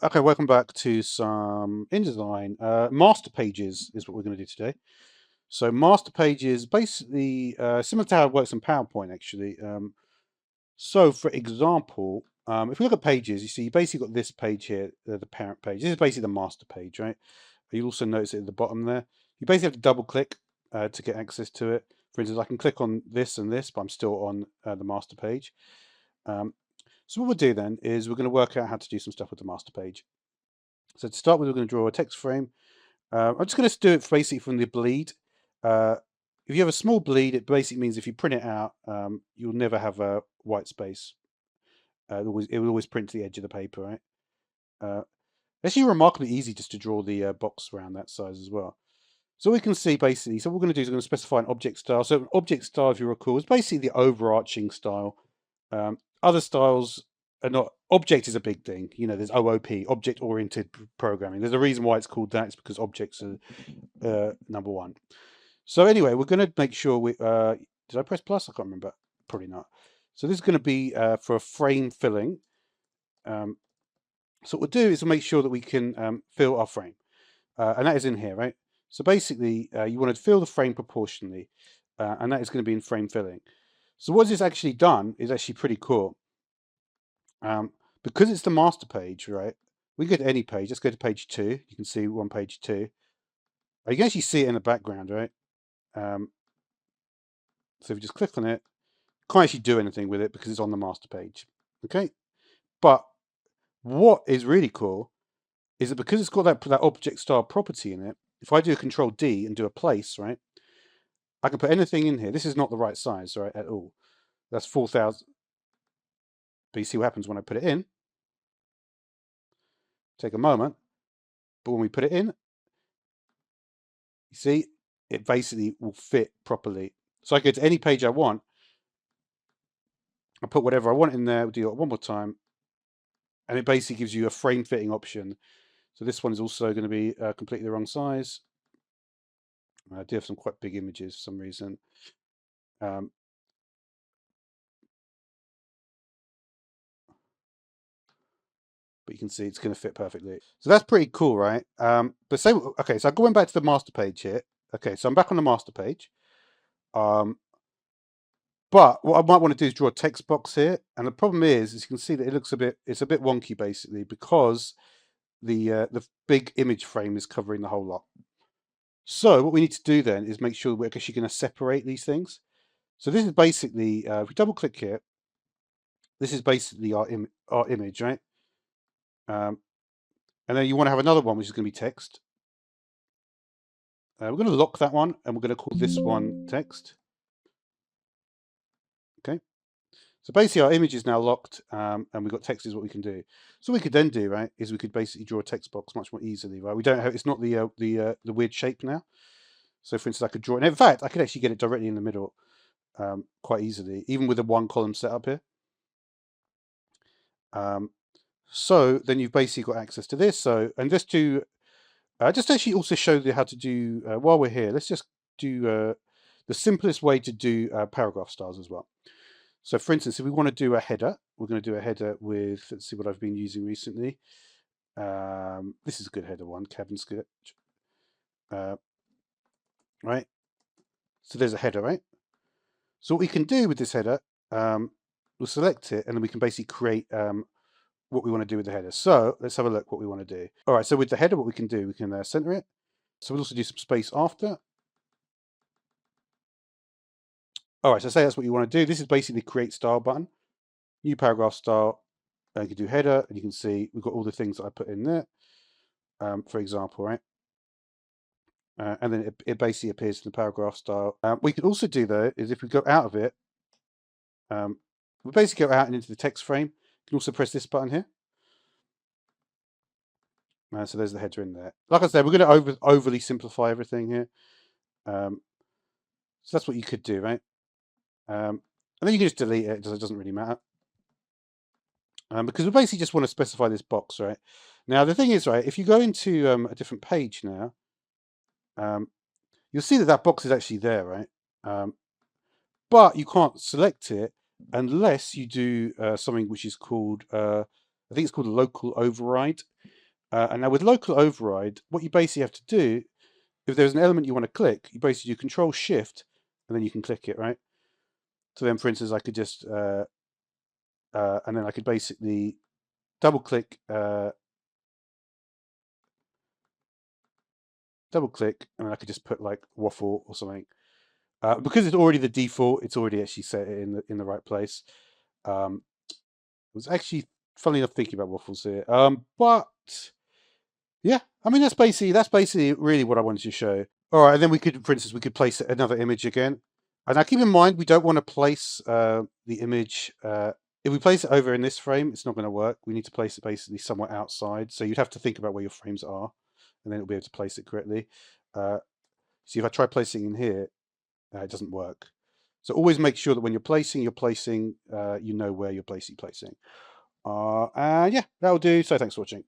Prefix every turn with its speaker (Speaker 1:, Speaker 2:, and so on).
Speaker 1: Okay, welcome back to some InDesign. Master pages is what we're going to do today. So master pages, basically similar to how it works in PowerPoint, actually. So for example, if we look at pages, you see you basically got this page here, the parent page. This is basically the master page, right? You also notice it at the bottom there. You basically have to double click to get access to it. For instance, I can click on this and this, but I'm still on the master page. So what we'll do then is we're going to work out how to do some stuff with the master page. So to start with, we're going to draw a text frame. I'm just going to do it basically from the bleed. Uh, if you have a small bleed, it basically means if you print it out, you'll never have a white space. It will always print to the edge of the paper, right? It's actually remarkably easy just to draw the box around that size as well. So we can see basically, so what we're going to do is we're going to specify an object style. So an object style, if you recall, is basically the overarching style. Other styles are not. Object is a big thing. You know, there's OOP, object-oriented programming. There's a reason why it's called that. It's because objects are number one. So anyway, we're going to make sure we. Did I press plus? I can't remember. Probably not. So this is going to be for a frame filling. So what we'll do is we'll make sure that we can fill our frame, and that is in here, right? So basically, you want to fill the frame proportionally, and that is going to be in frame filling. So what this actually done is actually pretty cool. Because it's the master page, right? We can go to any page. Let's go to page 2. You can see on page 2. You can actually see it in the background, right? So if you just click on it, can't actually do anything with it because it's on the master page. Okay, but what is really cool is that because it's got that object style property in it, if I do a Control D and do a place, right, I can put anything in here. This is not the right size, right, at all. That's 4,000. But you see what happens when I put it in. Take a moment, but when we put it in, you see, it basically will fit properly. So I go to any page I want. I put whatever I want in there. We'll do it one more time. And it basically gives you a frame fitting option. So this one is also going to be completely the wrong size. I do have some quite big images for some reason. But you can see it's going to fit perfectly. So that's pretty cool, right? But say, okay, so going back to the master page here. Okay, so I'm back on the master page. But what I might want to do is draw a text box here. And the problem is you can see that it's a bit wonky basically because the big image frame is covering the whole lot. So what we need to do then is make sure we're actually going to separate these things. So this is basically, if we double click here, this is basically our image, right? And then you want to have another one, which is going to be text. We're going to lock that one, and we're going to call this one text. Okay. So basically, our image is now locked, and we've got text is what we can do. So what we could then do, right, is we could basically draw a text box much more easily, right? We don't have it's not the weird shape now. So for instance, I could draw, and in fact, I could actually get it directly in the middle quite easily, even with a one column setup here. So then you've basically got access to this. So, and just actually also show you how to do, while we're here, let's just do the simplest way to do paragraph styles as well. So for instance, if we want to do a header, we're going to do a header with, let's see what I've been using recently. This is a good header one, cabin sketch. Right? So there's a header, right? So what we can do with this header, we'll select it, and then we can basically create what we want to do with the header. So let's have a look what we want to do. All right, so with the header, what we can do, we can center it. So we'll also do some space after. All right, so say that's what you want to do. This is basically the create style button. New paragraph style. You can do header, and you can see we've got all the things that I put in there, for example, right? And then it basically appears in the paragraph style. We could also do though is if we go out of it, we basically go out and into the text frame. You can also press this button here. So there's the header in there. Like I said, we're going to overly simplify everything here. So that's what you could do, right? And then you can just delete it. It doesn't really matter. Because we basically just want to specify this box, right? Now, the thing is, right, if you go into a different page now, you'll see that box is actually there, right? But you can't select it unless you do something which is called, I think it's called a local override. And now with local override, what you basically have to do, if there's an element you want to click, you basically do Control Shift, and then you can click it, right? So then, for instance, I could just, and then I could basically double click, and then I could just put like waffle or something. Because it's already the default, it's already actually set it in the right place. Um, I was actually, funny enough, thinking about waffles here. But yeah, I mean that's basically really what I wanted to show. All right, and then we could, for instance, we could place another image again. And now keep in mind, we don't want to place the image. If we place it over in this frame, it's not going to work. We need to place it basically somewhere outside. So you'd have to think about where your frames are, and then it'll be able to place it correctly. See, if I try placing in here, it doesn't work. So always make sure that when you're placing, you know where you're placing. And yeah, that'll do. So thanks for watching.